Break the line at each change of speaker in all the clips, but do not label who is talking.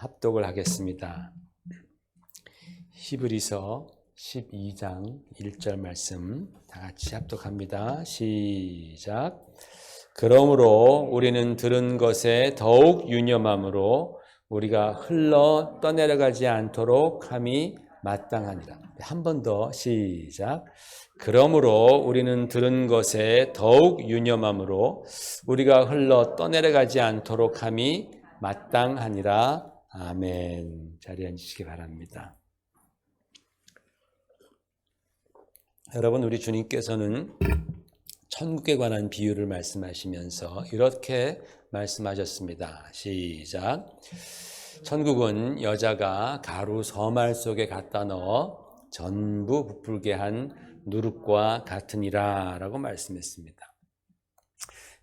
합독을 하겠습니다. 히브리서 12장 1절 말씀 다 같이 합독합니다. 시작. 그러므로 우리는 들은 것에 더욱 유념함으로 우리가 흘러 떠내려가지 않도록 함이 마땅하니라. 한 번 더 시작. 그러므로 우리는 들은 것에 더욱 유념함으로 우리가 흘러 떠내려가지 않도록 함이 마땅하니라. 아멘. 자리에 앉으시기 바랍니다. 여러분, 우리 주님께서는 천국에 관한 비유를 말씀하시면서 이렇게 말씀하셨습니다. 시작. 천국은 여자가 가루 서말 속에 갖다 넣어 전부 부풀게 한 누룩과 같으니라 라고 말씀했습니다.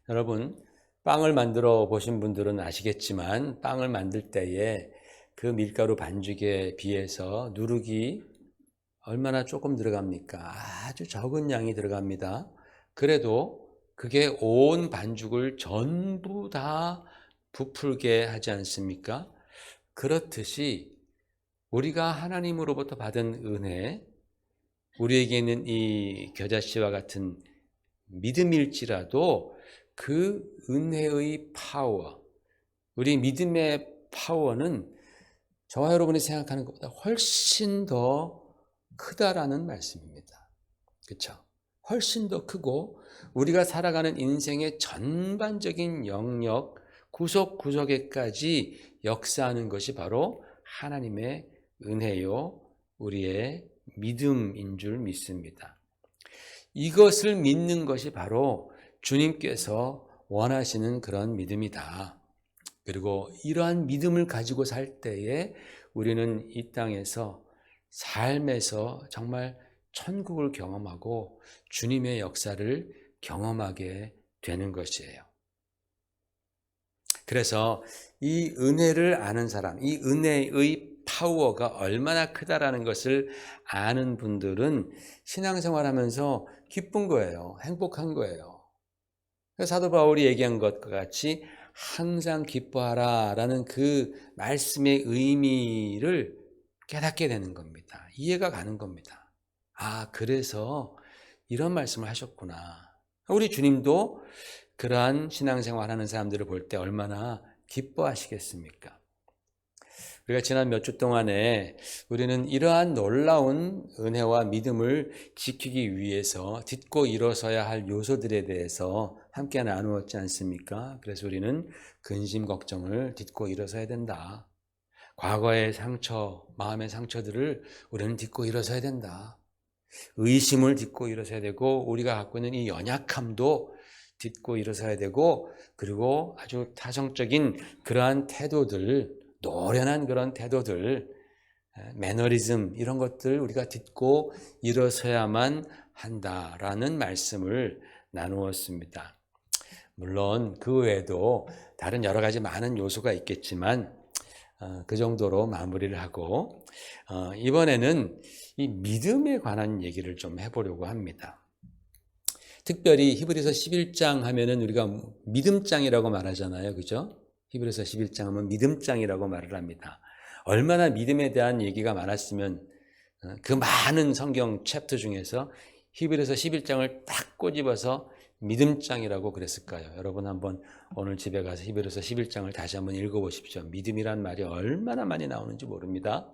여러분, 빵을 만들어 보신 분들은 아시겠지만 빵을 만들 때에 그 밀가루 반죽에 비해서 누룩이 얼마나 조금 들어갑니까? 아주 적은 양이 들어갑니다. 그래도 그게 온 반죽을 전부 다 부풀게 하지 않습니까? 그렇듯이 우리가 하나님으로부터 받은 은혜, 우리에게 있는 이 겨자씨와 같은 믿음일지라도 그 은혜의 파워, 우리 믿음의 파워는 저와 여러분이 생각하는 것보다 훨씬 더 크다라는 말씀입니다. 그렇죠? 훨씬 더 크고 우리가 살아가는 인생의 전반적인 영역, 구석구석에까지 역사하는 것이 바로 하나님의 은혜요, 우리의 믿음인 줄 믿습니다. 이것을 믿는 것이 바로 주님께서 원하시는 그런 믿음이다. 그리고 이러한 믿음을 가지고 살 때에 우리는 이 땅에서 삶에서 정말 천국을 경험하고 주님의 역사를 경험하게 되는 것이에요. 그래서 이 은혜를 아는 사람, 이 은혜의 파워가 얼마나 크다라는 것을 아는 분들은 신앙생활하면서 기쁜 거예요. 행복한 거예요. 사도 바울이 얘기한 것과 같이 항상 기뻐하라 라는 그 말씀의 의미를 깨닫게 되는 겁니다. 이해가 가는 겁니다. 아, 그래서 이런 말씀을 하셨구나. 우리 주님도 그러한 신앙생활 하는 사람들을 볼 때 얼마나 기뻐하시겠습니까? 우리가 지난 몇 주 동안에 우리는 이러한 놀라운 은혜와 믿음을 지키기 위해서 딛고 일어서야 할 요소들에 대해서 함께 나누었지 않습니까? 그래서 우리는 근심 걱정을 딛고 일어서야 된다. 과거의 상처, 마음의 상처들을 우리는 딛고 일어서야 된다. 의심을 딛고 일어서야 되고 우리가 갖고 있는 이 연약함도 딛고 일어서야 되고 그리고 아주 타성적인 그러한 태도들, 노련한 그런 태도들, 매너리즘 이런 것들 우리가 딛고 일어서야만 한다라는 말씀을 나누었습니다. 물론 그 외에도 다른 여러 가지 많은 요소가 있겠지만 그 정도로 마무리를 하고 이번에는 이 믿음에 관한 얘기를 좀 해보려고 합니다. 특별히 히브리서 11장 하면은 우리가 믿음장이라고 말하잖아요. 그죠? 히브리서 11장 하면 믿음장이라고 말을 합니다. 얼마나 믿음에 대한 얘기가 많았으면 그 많은 성경 챕터 중에서 히브리서 11장을 딱 꼬집어서 믿음장이라고 그랬을까요? 여러분 한번 오늘 집에 가서 히브리서 11장을 다시 한번 읽어보십시오. 믿음이란 말이 얼마나 많이 나오는지 모릅니다.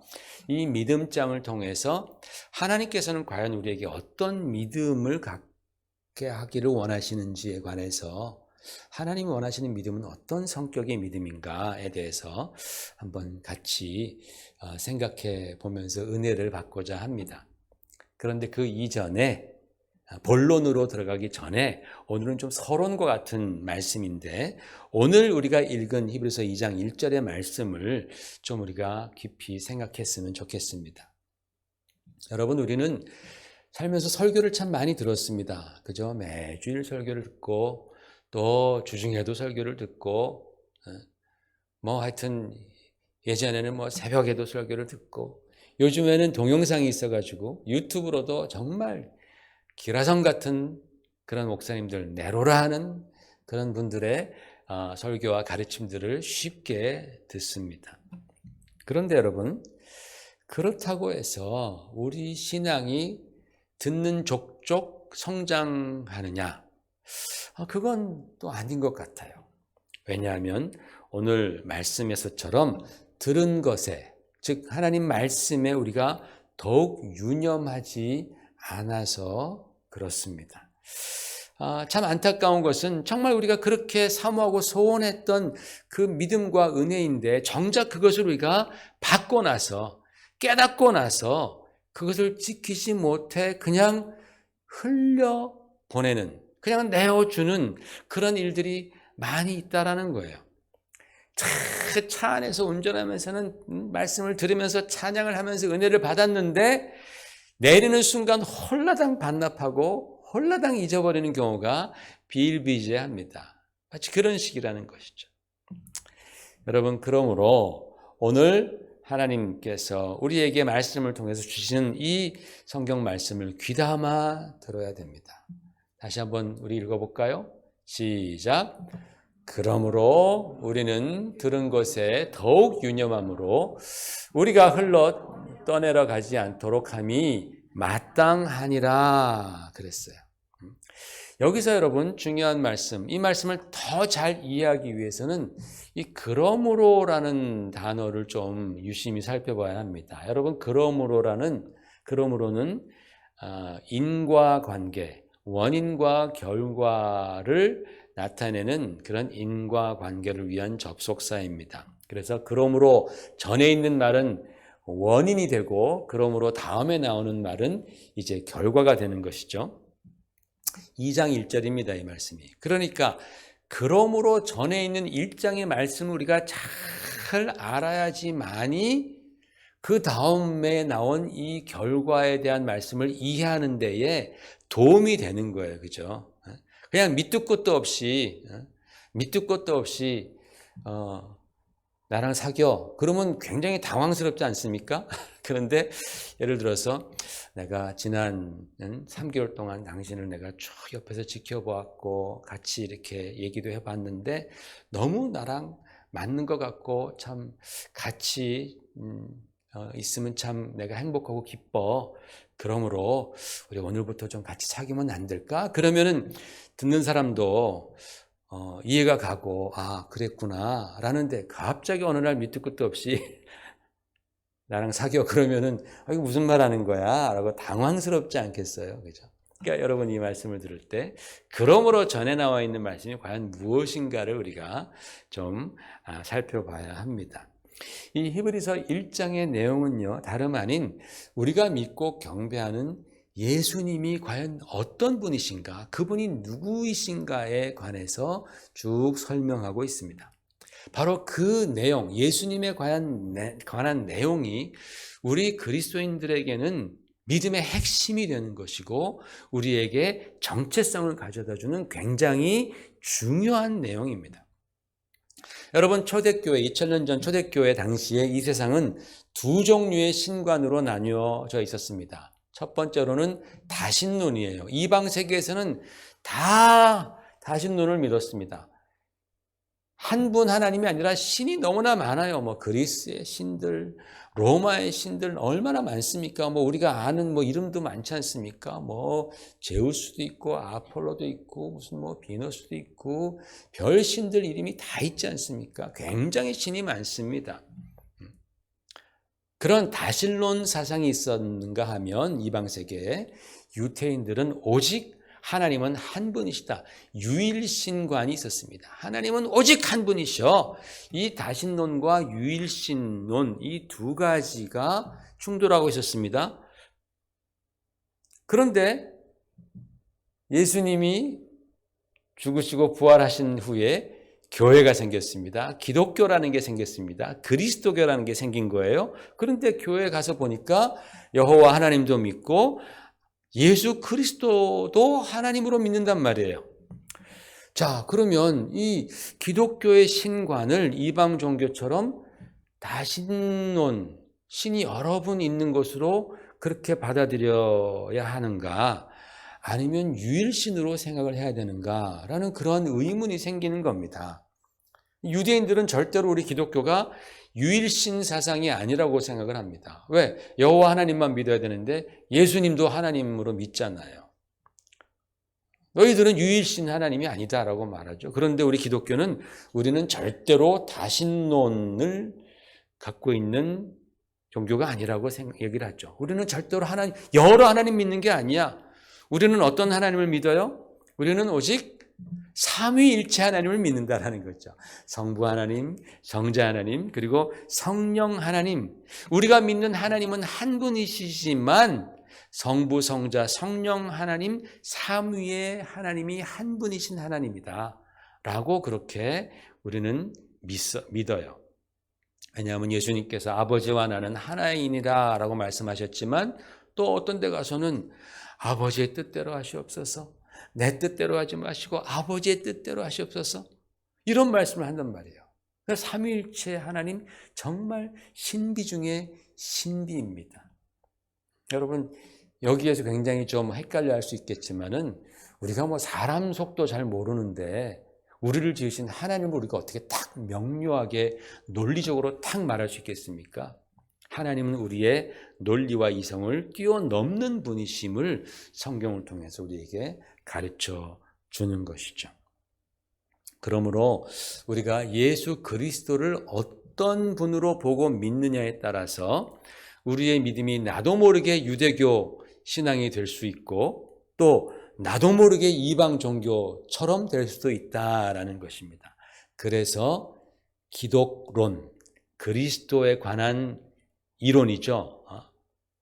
이 믿음장을 통해서 하나님께서는 과연 우리에게 어떤 믿음을 갖게 하기를 원하시는지에 관해서 하나님이 원하시는 믿음은 어떤 성격의 믿음인가에 대해서 한번 같이 생각해 보면서 은혜를 받고자 합니다. 그런데 그 이전에 본론으로 들어가기 전에 오늘은 좀 서론과 같은 말씀인데 오늘 우리가 읽은 히브리서 2장 1절의 말씀을 좀 우리가 깊이 생각했으면 좋겠습니다. 여러분, 우리는 살면서 설교를 참 많이 들었습니다. 그죠? 매주일 설교를 듣고 또 주중에도 설교를 듣고 하여튼 예전에는 새벽에도 설교를 듣고 요즘에는 동영상이 있어가지고 유튜브로도 정말 기라성 같은 그런 목사님들, 내로라 하는 그런 분들의 설교와 가르침들을 쉽게 듣습니다. 그런데 여러분, 그렇다고 해서 우리 신앙이 듣는 족족 성장하느냐? 그건 또 아닌 것 같아요. 왜냐하면 오늘 말씀에서처럼 들은 것에, 즉 하나님 말씀에 우리가 더욱 유념하지 않아서 그렇습니다. 참 안타까운 것은 정말 우리가 그렇게 사모하고 소원했던 그 믿음과 은혜인데 정작 그것을 우리가 받고 나서, 깨닫고 나서 그것을 지키지 못해 그냥 흘려보내는, 그냥 내어주는 그런 일들이 많이 있다라는 거예요. 차 안에서 운전하면서는 말씀을 들으면서 찬양을 하면서 은혜를 받았는데 내리는 순간 홀라당 반납하고 홀라당 잊어버리는 경우가 비일비재합니다. 마치 그런 식이라는 것이죠. 여러분, 그러므로 오늘 하나님께서 우리에게 말씀을 통해서 주시는 이 성경 말씀을 귀담아 들어야 됩니다. 다시 한번 우리 읽어볼까요? 시작. 그러므로 우리는 들은 것에 더욱 유념함으로 우리가 흘러 떠내려 가지 않도록 함이 마땅하니라 그랬어요. 여기서 여러분 중요한 말씀, 이 말씀을 더 잘 이해하기 위해서는 이 그러므로라는 단어를 좀 유심히 살펴봐야 합니다. 여러분, 그러므로는 인과관계, 원인과 결과를 나타내는 그런 인과관계를 위한 접속사입니다. 그래서 그러므로 전에 있는 말은 원인이 되고 그러므로 다음에 나오는 말은 이제 결과가 되는 것이죠. 2장 1절입니다. 이 말씀이. 그러니까 그러므로 전에 있는 1장의 말씀을 우리가 잘 알아야지만이 그 다음에 나온 이 결과에 대한 말씀을 이해하는 데에 도움이 되는 거예요. 그죠? 그냥 밑도 끝도 없이 나랑 사겨. 그러면 굉장히 당황스럽지 않습니까? 그런데 예를 들어서 내가 지난 3개월 동안 당신을 내가 쭉 옆에서 지켜보았고 같이 이렇게 얘기도 해봤는데 너무 나랑 맞는 것 같고 참 같이 있으면 참 내가 행복하고 기뻐. 그러므로 우리 오늘부터 좀 같이 사귀면 안 될까? 그러면은 듣는 사람도 이해가 가고 그랬구나 라는데 갑자기 어느 날 밑도 끝도 없이 나랑 사귀어 그러면은 이거 무슨 말 하는 거야? 라고 당황스럽지 않겠어요? 그죠? 그러니까 여러분 이 말씀을 들을 때 그러므로 전에 나와 있는 말씀이 과연 무엇인가를 우리가 좀 살펴봐야 합니다. 이 히브리서 1장의 내용은요, 다름 아닌 우리가 믿고 경배하는 예수님이 과연 어떤 분이신가, 그분이 누구이신가에 관해서 쭉 설명하고 있습니다. 바로 그 내용, 예수님에 관한 내용이 우리 그리스도인들에게는 믿음의 핵심이 되는 것이고 우리에게 정체성을 가져다주는 굉장히 중요한 내용입니다. 여러분, 초대교회, 2000년 전 초대교회 당시에 이 세상은 두 종류의 신관으로 나뉘어져 있었습니다. 첫 번째로는 다신론이에요. 이방 세계에서는 다 다신론을 믿었습니다. 한 분 하나님이 아니라 신이 너무나 많아요. 그리스의 신들, 로마의 신들 얼마나 많습니까? 우리가 아는 이름도 많지 않습니까? 제우스도 있고 아폴로도 있고 무슨 비너스도 있고 별 신들 이름이 다 있지 않습니까? 굉장히 신이 많습니다. 그런 다신론 사상이 있었는가 하면 이방 세계에 유태인들은 오직 하나님은 한 분이시다. 유일신관이 있었습니다. 하나님은 오직 한 분이셔. 이 다신론과 유일신론 이 두 가지가 충돌하고 있었습니다. 그런데 예수님이 죽으시고 부활하신 후에 교회가 생겼습니다. 기독교라는 게 생겼습니다. 그리스도교라는 게 생긴 거예요. 그런데 교회에 가서 보니까 여호와 하나님도 믿고 예수 그리스도도 하나님으로 믿는단 말이에요. 자, 그러면 이 기독교의 신관을 이방 종교처럼 다신론, 신이 여러 분 있는 것으로 그렇게 받아들여야 하는가? 아니면 유일신으로 생각을 해야 되는가라는 그런 의문이 생기는 겁니다. 유대인들은 절대로 우리 기독교가 유일신 사상이 아니라고 생각을 합니다. 왜? 여호와 하나님만 믿어야 되는데 예수님도 하나님으로 믿잖아요. 너희들은 유일신 하나님이 아니다라고 말하죠. 그런데 우리 기독교는 우리는 절대로 다신론을 갖고 있는 종교가 아니라고 얘기를 하죠. 우리는 절대로 여러 하나님 믿는 게 아니야. 우리는 어떤 하나님을 믿어요? 우리는 오직 삼위일체 하나님을 믿는다라는 거죠. 성부 하나님, 성자 하나님, 그리고 성령 하나님. 우리가 믿는 하나님은 한 분이시지만 성부, 성자, 성령 하나님, 삼위의 하나님이 한 분이신 하나님이다 라고 그렇게 우리는 믿어요. 왜냐하면 예수님께서 아버지와 나는 하나이니라 라고 말씀하셨지만 또 어떤 데 가서는 아버지의 뜻대로 하시옵소서, 내 뜻대로 하지 마시고 아버지의 뜻대로 하시옵소서, 이런 말씀을 한단 말이에요. 그래서 삼위일체 하나님 정말 신비 중에 신비입니다. 여러분 여기에서 굉장히 좀 헷갈려 할 수 있겠지만은 우리가 사람 속도 잘 모르는데 우리를 지으신 하나님을 우리가 어떻게 딱 명료하게 논리적으로 딱 말할 수 있겠습니까? 하나님은 우리의 논리와 이성을 뛰어넘는 분이심을 성경을 통해서 우리에게 가르쳐 주는 것이죠. 그러므로 우리가 예수 그리스도를 어떤 분으로 보고 믿느냐에 따라서 우리의 믿음이 나도 모르게 유대교 신앙이 될 수 있고 또 나도 모르게 이방 종교처럼 될 수도 있다라는 것입니다. 그래서 기독론, 그리스도에 관한 이론이죠.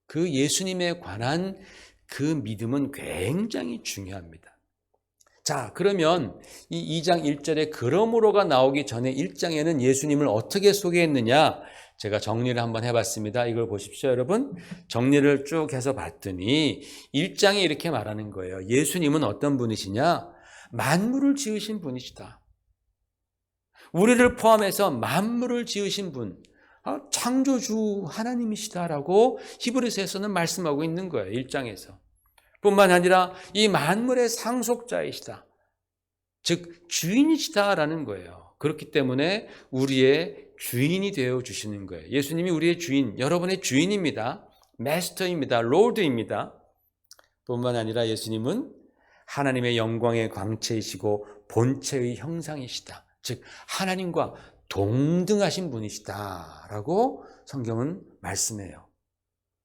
그 예수님에 관한 그 믿음은 굉장히 중요합니다. 자, 그러면 이 2장 1절에 그러므로가 나오기 전에 1장에는 예수님을 어떻게 소개했느냐? 제가 정리를 한번 해봤습니다. 이걸 보십시오, 여러분. 정리를 쭉 해서 봤더니 1장에 이렇게 말하는 거예요. 예수님은 어떤 분이시냐? 만물을 지으신 분이시다. 우리를 포함해서 만물을 지으신 분, 창조주 하나님이시다라고 히브리서에서는 말씀하고 있는 거예요. 1장에서. 뿐만 아니라 이 만물의 상속자이시다. 즉 주인이시다라는 거예요. 그렇기 때문에 우리의 주인이 되어 주시는 거예요. 예수님이 우리의 주인, 여러분의 주인입니다. 마스터입니다. 로드입니다. 뿐만 아니라 예수님은 하나님의 영광의 광채이시고 본체의 형상이시다. 즉 하나님과 동등하신 분이시다라고 성경은 말씀해요.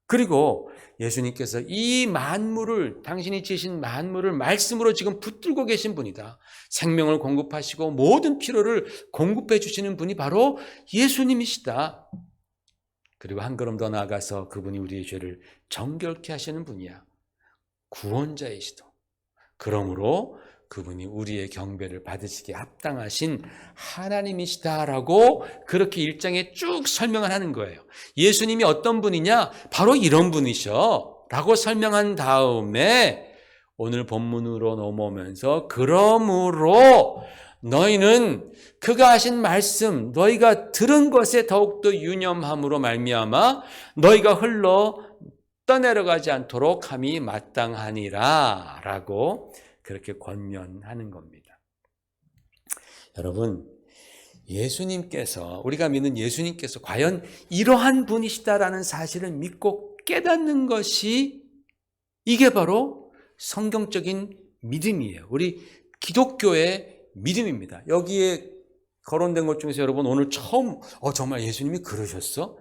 그리고 예수님께서 이 만물을, 당신이 지으신 만물을 말씀으로 지금 붙들고 계신 분이다. 생명을 공급하시고 모든 필요를 공급해 주시는 분이 바로 예수님이시다. 그리고 한 걸음 더 나아가서 그분이 우리의 죄를 정결케 하시는 분이야. 구원자이시다. 그러므로 그분이 우리의 경배를 받으시기에 합당하신 하나님이시다라고 그렇게 1장에 쭉 설명을 하는 거예요. 예수님이 어떤 분이냐? 바로 이런 분이셔 라고 설명한 다음에 오늘 본문으로 넘어오면서 그러므로 너희는 그가 하신 말씀, 너희가 들은 것에 더욱더 유념함으로 말미암아 너희가 흘러 떠내려가지 않도록 함이 마땅하니라 라고 그렇게 권면하는 겁니다. 여러분, 예수님께서, 우리가 믿는 예수님께서 과연 이러한 분이시다라는 사실을 믿고 깨닫는 것이 이게 바로 성경적인 믿음이에요. 우리 기독교의 믿음입니다. 여기에 거론된 것 중에서 여러분 오늘 처음 정말 예수님이 그러셨어?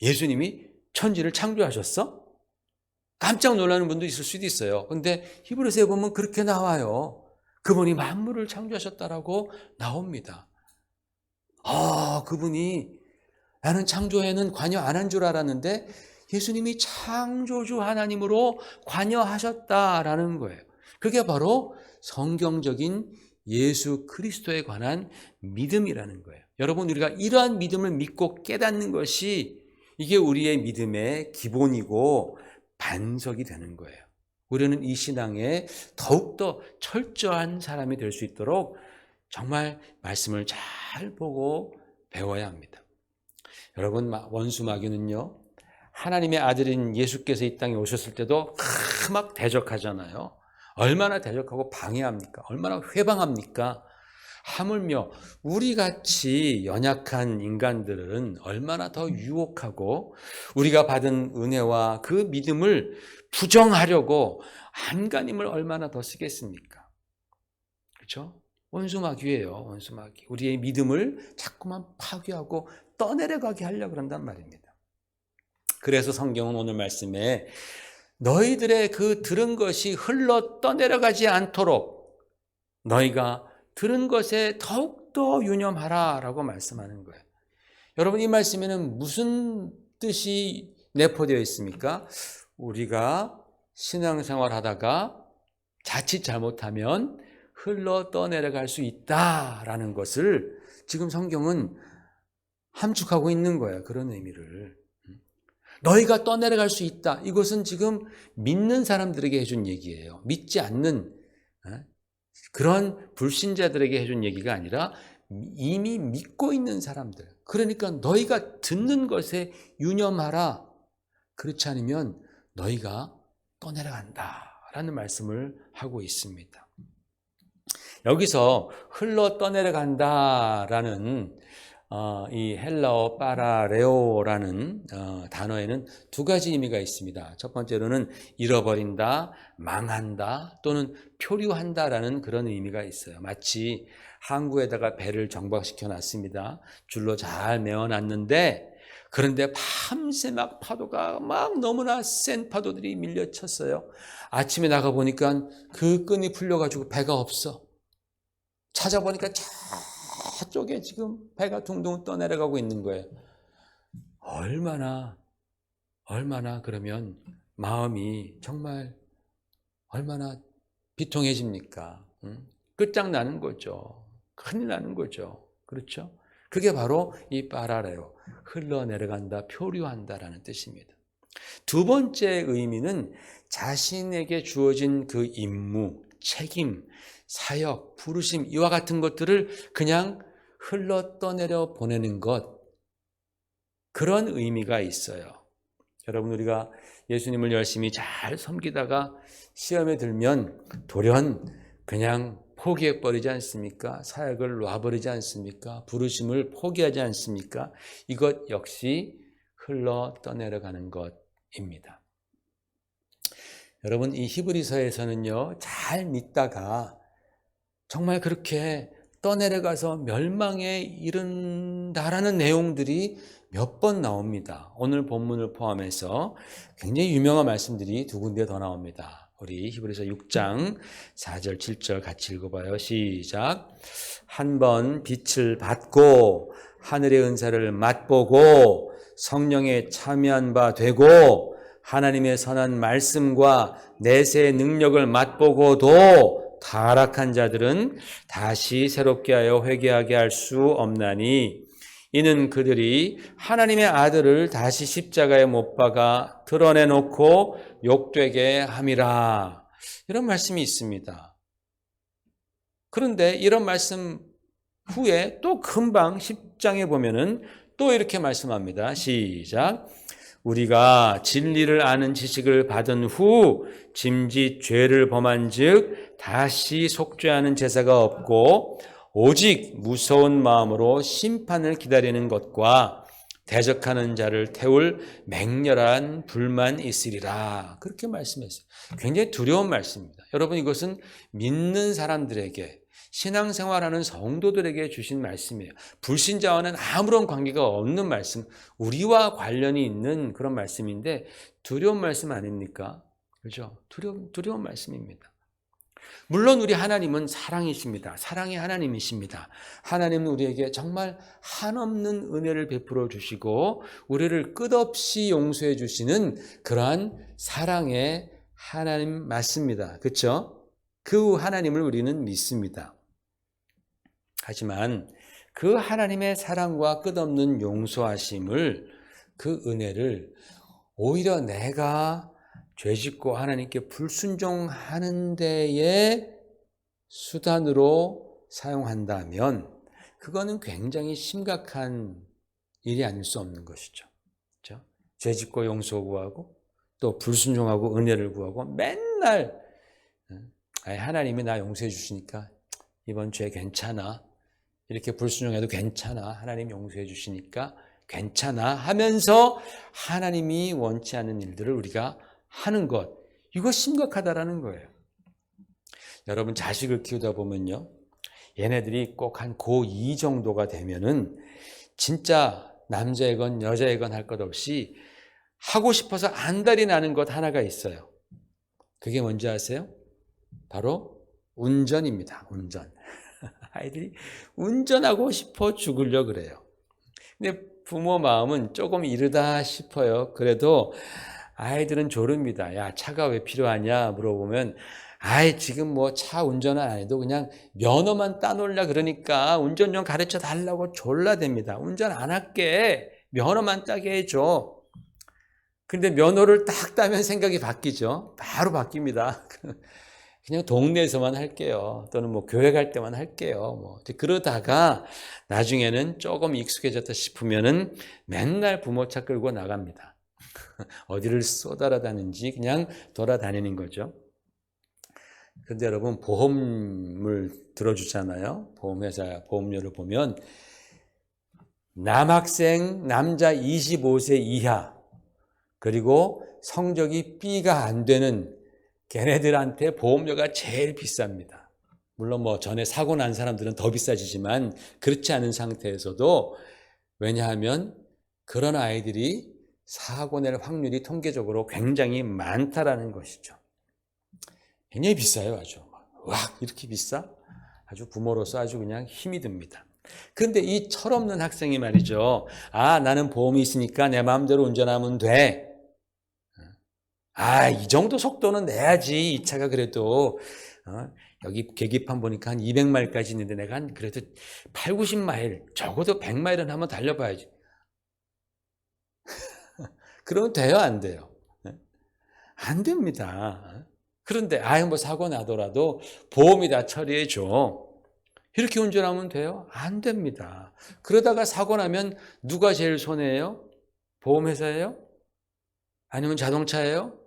예수님이 천지를 창조하셨어? 깜짝 놀라는 분도 있을 수도 있어요. 그런데 히브리서에 보면 그렇게 나와요. 그분이 만물을 창조하셨다라고 나옵니다. 그분이 나는 창조에는 관여 안 한 줄 알았는데 예수님이 창조주 하나님으로 관여하셨다라는 거예요. 그게 바로 성경적인 예수 그리스도에 관한 믿음이라는 거예요. 여러분, 우리가 이러한 믿음을 믿고 깨닫는 것이 이게 우리의 믿음의 기본이고 반석이 되는 거예요. 우리는 이 신앙에 더욱더 철저한 사람이 될 수 있도록 정말 말씀을 잘 보고 배워야 합니다. 여러분, 원수 마귀는요, 하나님의 아들인 예수께서 이 땅에 오셨을 때도 막 대적하잖아요. 얼마나 대적하고 방해합니까? 얼마나 회방합니까? 하물며 우리같이 연약한 인간들은 얼마나 더 유혹하고 우리가 받은 은혜와 그 믿음을 부정하려고 안간힘을 얼마나 더 쓰겠습니까? 그렇죠? 원수마귀예요. 원수마귀. 우리의 믿음을 자꾸만 파괴하고 떠내려가게 하려고 그런단 말입니다. 그래서 성경은 오늘 말씀에 너희들의 그 들은 것이 흘러 떠내려가지 않도록 너희가 들은 것에 더욱더 유념하라 라고 말씀하는 거예요. 여러분, 이 말씀에는 무슨 뜻이 내포되어 있습니까? 우리가 신앙생활 하다가 자칫 잘못하면 흘러 떠내려갈 수 있다라는 것을 지금 성경은 함축하고 있는 거예요. 그런 의미를. 너희가 떠내려갈 수 있다. 이것은 지금 믿는 사람들에게 해준 얘기예요. 믿지 않는 그런 불신자들에게 해준 얘기가 아니라 이미 믿고 있는 사람들. 그러니까 너희가 듣는 것에 유념하라. 그렇지 않으면 너희가 떠내려간다라는 말씀을 하고 있습니다. 여기서 흘러 떠내려간다라는 이 헬라어 파라레오라는 단어에는 두 가지 의미가 있습니다. 첫 번째로는 잃어버린다, 망한다 또는 표류한다라는 그런 의미가 있어요. 마치 항구에다가 배를 정박시켜 놨습니다. 줄로 잘 메어놨는데 그런데 밤새 막 파도가 막 너무나 센 파도들이 밀려쳤어요. 아침에 나가보니까 그 끈이 풀려가지고 배가 없어. 찾아보니까 저쪽에 지금 배가 둥둥 떠내려가고 있는 거예요. 얼마나 그러면 마음이 정말 얼마나 비통해집니까? 끝장나는 거죠. 큰일 나는 거죠. 그렇죠? 그게 바로 이 파라레오, 흘러내려간다, 표류한다라는 뜻입니다. 두 번째 의미는 자신에게 주어진 그 임무, 책임, 사역, 부르심 이와 같은 것들을 그냥 흘러 떠내려 보내는 것, 그런 의미가 있어요. 여러분, 우리가 예수님을 열심히 잘 섬기다가 시험에 들면 돌연 그냥 포기해버리지 않습니까? 사역을 놔버리지 않습니까? 부르심을 포기하지 않습니까? 이것 역시 흘러 떠내려가는 것입니다. 여러분, 이 히브리서에서는요, 잘 믿다가 정말 그렇게 떠내려가서 멸망에 이른다라는 내용들이 몇 번 나옵니다. 오늘 본문을 포함해서 굉장히 유명한 말씀들이 두 군데 더 나옵니다. 우리 히브리서 6장 4절 7절 같이 읽어봐요. 시작. 한 번 빛을 받고 하늘의 은사를 맛보고 성령에 참여한 바 되고 하나님의 선한 말씀과 내세의 능력을 맛보고도 타락한 자들은 다시 새롭게 하여 회개하게 할 수 없나니 이는 그들이 하나님의 아들을 다시 십자가에 못 박아 드러내놓고 욕되게 함이라. 이런 말씀이 있습니다. 그런데 이런 말씀 후에 또 금방 10장에 보면은 또 이렇게 말씀합니다. 시작. 우리가 진리를 아는 지식을 받은 후 짐짓 죄를 범한 즉 다시 속죄하는 제사가 없고 오직 무서운 마음으로 심판을 기다리는 것과 대적하는 자를 태울 맹렬한 불만 있으리라. 그렇게 말씀했어요. 굉장히 두려운 말씀입니다. 여러분, 이것은 믿는 사람들에게, 신앙생활하는 성도들에게 주신 말씀이에요. 불신자와는 아무런 관계가 없는 말씀, 우리와 관련이 있는 그런 말씀인데 두려운 말씀 아닙니까? 그렇죠? 두려운 말씀입니다. 물론 우리 하나님은 사랑이십니다. 사랑의 하나님이십니다. 하나님은 우리에게 정말 한없는 은혜를 베풀어 주시고 우리를 끝없이 용서해 주시는 그러한 사랑의 하나님 맞습니다. 그렇죠? 그 하나님을 우리는 믿습니다. 하지만 그 하나님의 사랑과 끝없는 용서하심을, 그 은혜를 오히려 내가 죄짓고 하나님께 불순종하는 데에 수단으로 사용한다면 그거는 굉장히 심각한 일이 아닐 수 없는 것이죠. 그렇죠? 죄짓고 용서 구하고 또 불순종하고 은혜를 구하고 맨날 하나님이 나 용서해 주시니까 이번 죄 괜찮아. 이렇게 불순종해도 괜찮아. 하나님 용서해 주시니까 괜찮아 하면서 하나님이 원치 않는 일들을 우리가 하는 것, 이거 심각하다라는 거예요. 여러분 자식을 키우다 보면요, 얘네들이 꼭 한 고2 정도가 되면은 진짜 남자애건 여자애건 할 것 없이 하고 싶어서 안달이 나는 것 하나가 있어요. 그게 뭔지 아세요? 바로 운전입니다. 운전. 아이들이 운전하고 싶어 죽으려 그래요. 근데 부모 마음은 조금 이르다 싶어요. 그래도 아이들은 조릅니다. 야, 차가 왜 필요하냐 물어보면, 아이, 지금 뭐 차 운전은 안 해도 그냥 면허만 따놓으려 그러니까 운전 좀 가르쳐 달라고 졸라댑니다. 운전 안 할게. 면허만 따게 해줘. 근데 면허를 딱 따면 생각이 바뀌죠. 바로 바뀝니다. 그냥 동네에서만 할게요. 또는 뭐 교회 갈 때만 할게요. 뭐 그러다가 나중에는 조금 익숙해졌다 싶으면은 맨날 부모 차 끌고 나갑니다. 어디를 쏘달아다니는지 그냥 돌아다니는 거죠. 그런데 여러분, 보험을 들어주잖아요. 보험회사 보험료를 보면 남학생 남자 25세 이하, 그리고 성적이 B가 안 되는 걔네들한테 보험료가 제일 비쌉니다. 물론 뭐 전에 사고 난 사람들은 더 비싸지지만 그렇지 않은 상태에서도, 왜냐하면 그런 아이들이 사고 낼 확률이 통계적으로 굉장히 많다라는 것이죠. 굉장히 비싸요. 아주 와, 이렇게 비싸? 아주 부모로서 아주 그냥 힘이 듭니다. 그런데 이 철없는 학생이 말이죠, 아, 나는 보험이 있으니까 내 마음대로 운전하면 돼. 아, 이 정도 속도는 내야지. 이 차가 그래도 여기 계기판 보니까 한 200마일까지 있는데 내가 한 그래도 8, 90마일, 적어도 100마일은 한번 달려봐야지. 그러면 돼요, 안 돼요? 안 됩니다. 그런데 뭐 사고 나더라도 보험이 다 처리해 줘. 이렇게 운전하면 돼요? 안 됩니다. 그러다가 사고 나면 누가 제일 손해예요? 보험회사예요? 아니면 자동차예요?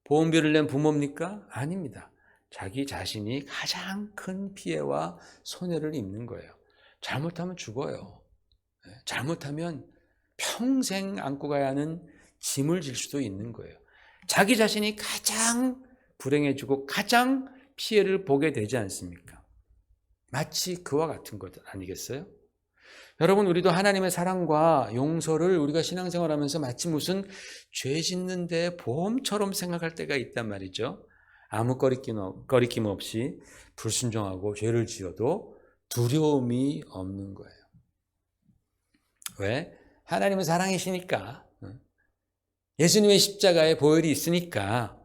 보험료를 낸 부모입니까? 아닙니다. 자기 자신이 가장 큰 피해와 손해를 입는 거예요. 잘못하면 죽어요. 잘못하면 평생 안고 가야 하는 짐을 질 수도 있는 거예요. 자기 자신이 가장 불행해지고 가장 피해를 보게 되지 않습니까? 마치 그와 같은 것 아니겠어요? 여러분, 우리도 하나님의 사랑과 용서를 우리가 신앙생활하면서 마치 무슨 죄 짓는데 보험처럼 생각할 때가 있단 말이죠. 아무 거리낌 없이 불순종하고 죄를 지어도 두려움이 없는 거예요. 왜? 하나님은 사랑이시니까. 예수님의 십자가에 보혈이 있으니까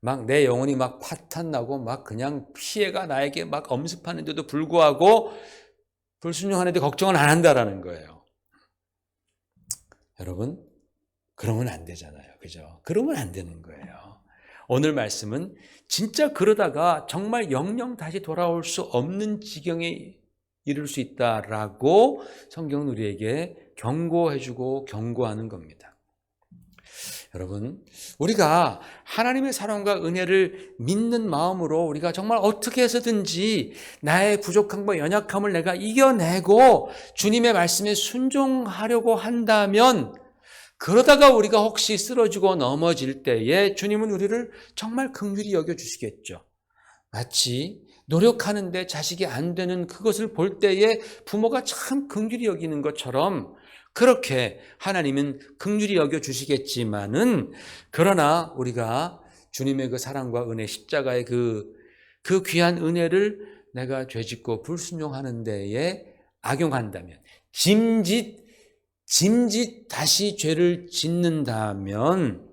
막 내 영혼이 막 파탄나고 막 그냥 피해가 나에게 막 엄습하는데도 불구하고 불순종하는데 걱정을 안 한다라는 거예요. 여러분, 그러면 안 되잖아요. 그죠? 그러면 안 되는 거예요. 오늘 말씀은 진짜 그러다가 정말 영영 다시 돌아올 수 없는 지경에 이를 수 있다라고 성경은 우리에게 경고해주고 경고하는 겁니다. 여러분, 우리가 하나님의 사랑과 은혜를 믿는 마음으로 우리가 정말 어떻게 해서든지 나의 부족함과 연약함을 내가 이겨내고 주님의 말씀에 순종하려고 한다면, 그러다가 우리가 혹시 쓰러지고 넘어질 때에 주님은 우리를 정말 긍휼히 여겨주시겠죠. 마치 노력하는데 자식이 안 되는 그것을 볼 때에 부모가 참 긍휼히 여기는 것처럼 그렇게 하나님은 긍휼히 여겨주시겠지만은, 그러나 우리가 주님의 그 사랑과 은혜, 십자가의 그 귀한 은혜를 내가 죄짓고 불순종하는 데에 악용한다면, 짐짓 다시 죄를 짓는다면,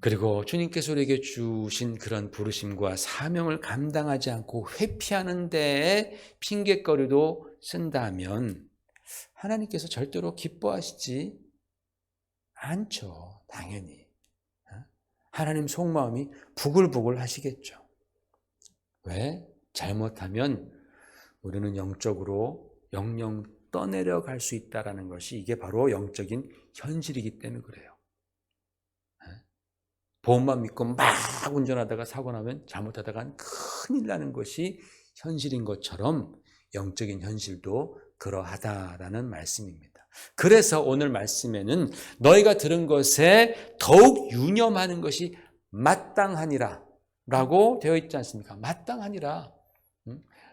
그리고 주님께서 우리에게 주신 그런 부르심과 사명을 감당하지 않고 회피하는 데에 핑계거리도 쓴다면 하나님께서 절대로 기뻐하시지 않죠. 당연히. 하나님 속마음이 부글부글 하시겠죠. 왜? 잘못하면 우리는 영적으로 영영 떠내려갈 수 있다는 것이, 이게 바로 영적인 현실이기 때문에 그래요. 보험만 믿고 막 운전하다가 사고 나면 잘못하다가 큰일 나는 것이 현실인 것처럼, 영적인 현실도 그러하다라는 말씀입니다. 그래서 오늘 말씀에는 너희가 들은 것에 더욱 유념하는 것이 마땅하니라 라고 되어 있지 않습니까? 마땅하니라.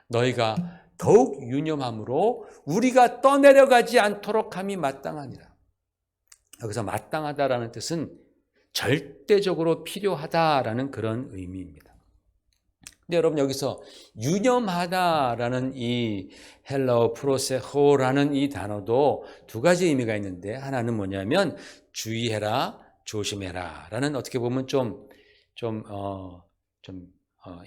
너희가 더욱 유념함으로 우리가 떠내려가지 않도록 함이 마땅하니라. 여기서 마땅하다라는 뜻은 절대적으로 필요하다라는 그런 의미입니다. 근데 여러분 여기서 유념하다라는 이 헬라어 프로세호라는 이 단어도 두 가지 의미가 있는데 하나는 뭐냐면 주의해라, 조심해라 라는 어떻게 보면 좀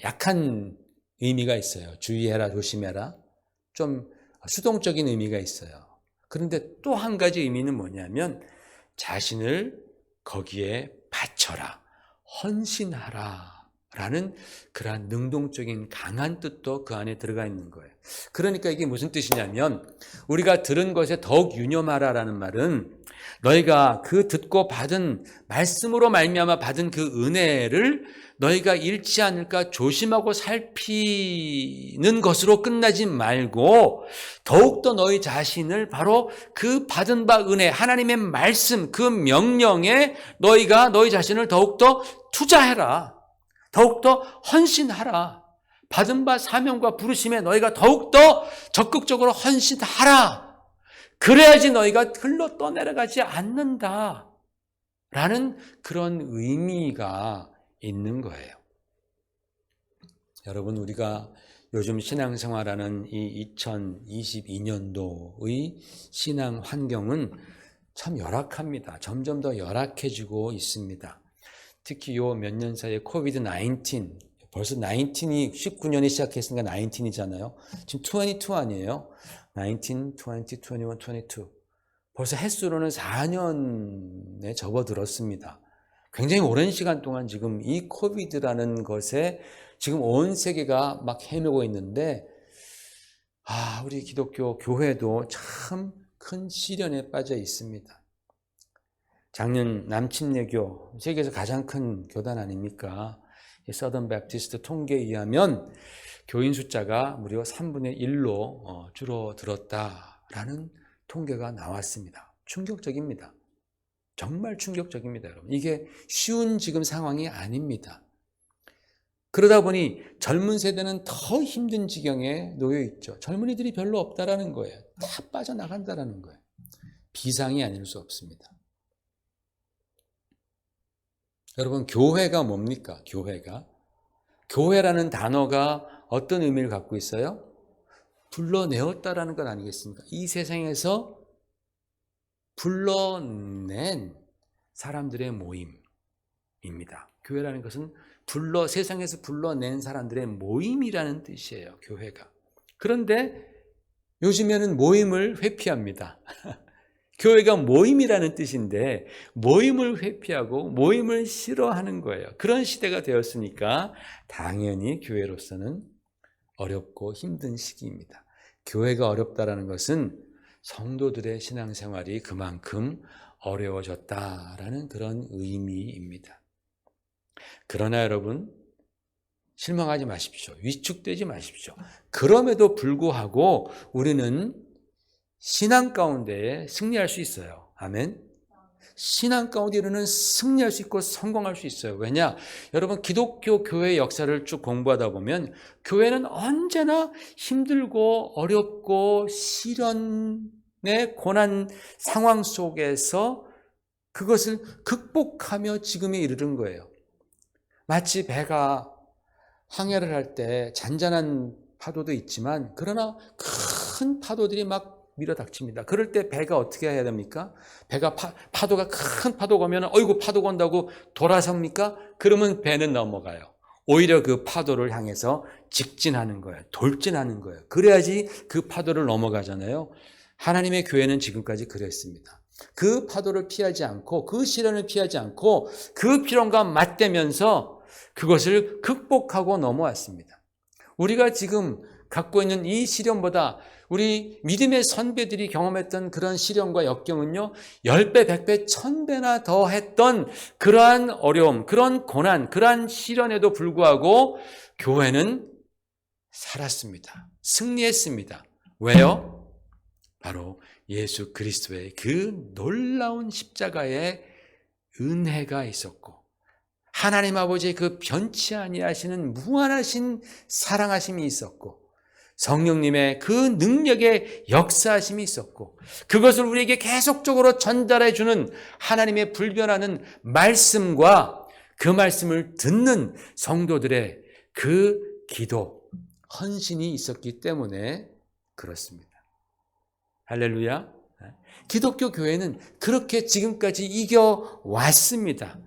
약한 의미가 있어요. 주의해라, 조심해라. 좀 수동적인 의미가 있어요. 그런데 또 한 가지 의미는 뭐냐면 자신을 거기에 바쳐라, 헌신하라 라는 그러한 능동적인 강한 뜻도 그 안에 들어가 있는 거예요. 그러니까 이게 무슨 뜻이냐면 우리가 들은 것에 더욱 유념하라 라는 말은 너희가 그 듣고 받은 말씀으로 말미암아 받은 그 은혜를 너희가 잃지 않을까 조심하고 살피는 것으로 끝나지 말고 더욱더 너희 자신을 바로 그 받은 바 은혜, 하나님의 말씀, 그 명령에 너희가 너희 자신을 더욱더 투자해라. 더욱더 헌신하라. 받은 바 사명과 부르심에 너희가 더욱더 적극적으로 헌신하라. 그래야지 너희가 흘러 떠내려가지 않는다. 라는 그런 의미가 있는 거예요. 여러분 우리가 요즘 신앙생활하는 이 2022년도의 신앙 환경은 참 열악합니다. 점점 더 열악해지고 있습니다. 특히 요 몇 년 사이에 코비드-19 벌써 19이 19년이 시작했으니까 19이잖아요. 지금 22 아니에요? 19, 20, 21, 22 벌써 횟수로는 4년에 접어들었습니다. 굉장히 오랜 시간 동안 지금 이 코비드라는 것에 지금 온 세계가 막 헤매고 있는데 우리 기독교 교회도 참 큰 시련에 빠져 있습니다. 작년 남침례교 세계에서 가장 큰 교단 아닙니까? 서던 배프티스트 통계에 의하면 교인 숫자가 무려 3분의 1로 줄어들었다라는 통계가 나왔습니다. 충격적입니다. 정말 충격적입니다, 여러분. 이게 쉬운 지금 상황이 아닙니다. 그러다 보니 젊은 세대는 더 힘든 지경에 놓여 있죠. 젊은이들이 별로 없다라는 거예요. 다 빠져나간다라는 거예요. 비상이 아닐 수 없습니다. 여러분, 교회가 뭡니까? 교회라는 단어가 어떤 의미를 갖고 있어요? 불러내었다라는 것 아니겠습니까? 이 세상에서 불러낸 사람들의 모임입니다. 교회라는 것은 세상에서 불러낸 사람들의 모임이라는 뜻이에요. 교회가. 그런데 요즘에는 모임을 회피합니다. 교회가 모임이라는 뜻인데 모임을 회피하고 모임을 싫어하는 거예요. 그런 시대가 되었으니까 당연히 교회로서는 어렵고 힘든 시기입니다. 교회가 어렵다라는 것은 성도들의 신앙생활이 그만큼 어려워졌다라는 그런 의미입니다. 그러나 여러분, 실망하지 마십시오. 위축되지 마십시오. 그럼에도 불구하고 우리는 신앙 가운데 승리할 수 있어요. 아멘. 신앙 가운데 우리는 승리할 수 있고 성공할 수 있어요. 왜냐? 여러분, 기독교 교회의 역사를 쭉 공부하다 보면 교회는 언제나 힘들고 어렵고 시련의 고난 상황 속에서 그것을 극복하며 지금에 이르는 거예요. 마치 배가 항해를 할 때 잔잔한 파도도 있지만 그러나 큰 파도들이 막 밀어닥칩니다. 그럴 때 배가 어떻게 해야 됩니까? 배가 파도가 큰 파도가 오면 어이구 파도가 온다고 돌아섭니까? 그러면 배는 넘어가요. 오히려 그 파도를 향해서 직진하는 거예요. 돌진하는 거예요. 그래야지 그 파도를 넘어가잖아요. 하나님의 교회는 지금까지 그랬습니다. 그 파도를 피하지 않고 그 시련을 피하지 않고 그 피론과 맞대면서 그것을 극복하고 넘어왔습니다. 우리가 지금 갖고 있는 이 시련보다 우리 믿음의 선배들이 경험했던 그런 시련과 역경은요 10배, 100배, 1000배나 더 했던 그러한 어려움, 그런 고난, 그러한 시련에도 불구하고 교회는 살았습니다. 승리했습니다. 왜요? 바로 예수 그리스도의 그 놀라운 십자가의 은혜가 있었고 하나님 아버지의 그 변치 아니하시는 무한하신 사랑하심이 있었고 성령님의 그 능력의 역사하심이 있었고 그것을 우리에게 계속적으로 전달해 주는 하나님의 불변하는 말씀과 그 말씀을 듣는 성도들의 그 기도, 헌신이 있었기 때문에 그렇습니다. 할렐루야. 기독교 교회는 그렇게 지금까지 이겨왔습니다.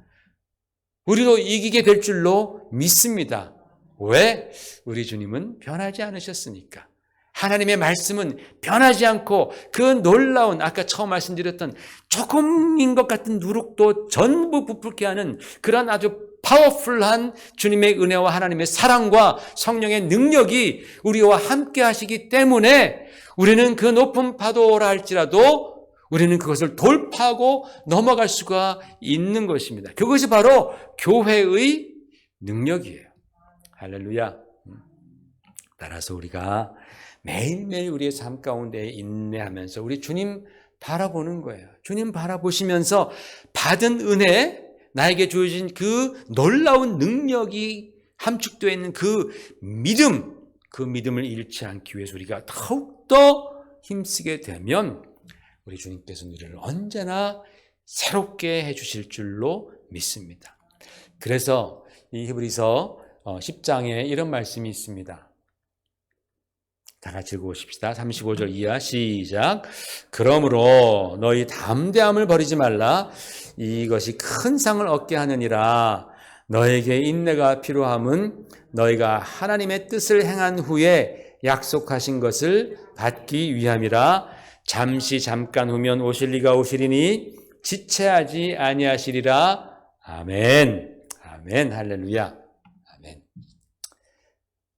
우리도 이기게 될 줄로 믿습니다. 왜? 우리 주님은 변하지 않으셨으니까. 하나님의 말씀은 변하지 않고 그 놀라운 아까 처음 말씀드렸던 조금인 것 같은 누룩도 전부 부풀게 하는 그런 아주 파워풀한 주님의 은혜와 하나님의 사랑과 성령의 능력이 우리와 함께 하시기 때문에 우리는 그 높은 파도라 할지라도 우리는 그것을 돌파하고 넘어갈 수가 있는 것입니다. 그것이 바로 교회의 능력이에요. 할렐루야. 따라서 우리가 매일매일 우리의 삶 가운데 인내하면서 우리 주님 바라보는 거예요. 주님 바라보시면서 받은 은혜, 나에게 주어진 그 놀라운 능력이 함축되어 있는 그 믿음, 그 믿음을 잃지 않기 위해서 우리가 더욱더 힘쓰게 되면 우리 주님께서 우리를 언제나 새롭게 해주실 줄로 믿습니다. 그래서 이 히브리서 10장에 이런 말씀이 있습니다. 다 같이 읽어보십시다. 35절 이하 시작. 그러므로 너희 담대함을 버리지 말라. 이것이 큰 상을 얻게 하느니라. 너에게 인내가 필요함은 너희가 하나님의 뜻을 행한 후에 약속하신 것을 받기 위함이라. 잠시 잠깐 후면 오실 리가 오시리니 지체하지 아니하시리라. 아멘. 아멘. 할렐루야. 아멘.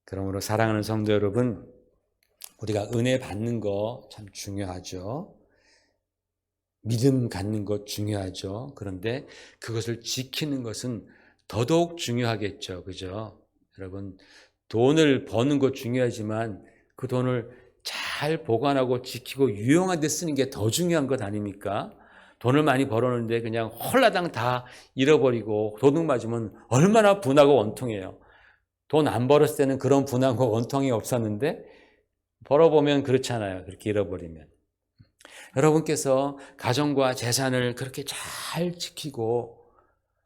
그러므로 사랑하는 성도 여러분, 우리가 은혜 받는 거 참 중요하죠. 믿음 갖는 것 중요하죠. 그런데 그것을 지키는 것은 더더욱 중요하겠죠. 그죠? 여러분, 돈을 버는 것 중요하지만 그 돈을 잘 보관하고 지키고 유용한 데 쓰는 게 더 중요한 것 아닙니까? 돈을 많이 벌었는데 그냥 홀라당 다 잃어버리고 도둑 맞으면 얼마나 분하고 원통해요. 돈 안 벌었을 때는 그런 분하고 원통이 없었는데 벌어보면 그렇잖아요. 그렇게 잃어버리면. 여러분께서 가정과 재산을 그렇게 잘 지키고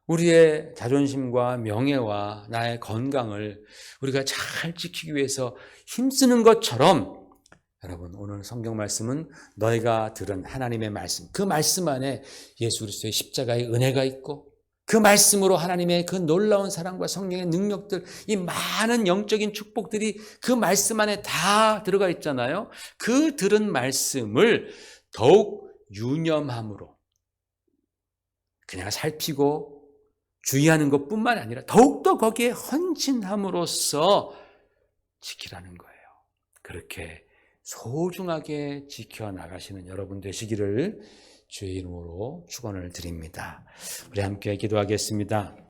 우리의 자존심과 명예와 나의 건강을 우리가 잘 지키기 위해서 힘쓰는 것처럼 여러분, 오늘 성경 말씀은 너희가 들은 하나님의 말씀, 그 말씀 안에 예수 그리스도의 십자가의 은혜가 있고 그 말씀으로 하나님의 그 놀라운 사랑과 성령의 능력들, 이 많은 영적인 축복들이 그 말씀 안에 다 들어가 있잖아요. 그 들은 말씀을 더욱 유념함으로 그냥 살피고 주의하는 것뿐만 아니라 더욱더 거기에 헌신함으로써 지키라는 거예요. 그렇게 소중하게 지켜나가시는 여러분 되시기를 주의 이름으로 축원을 드립니다. 우리 함께 기도하겠습니다.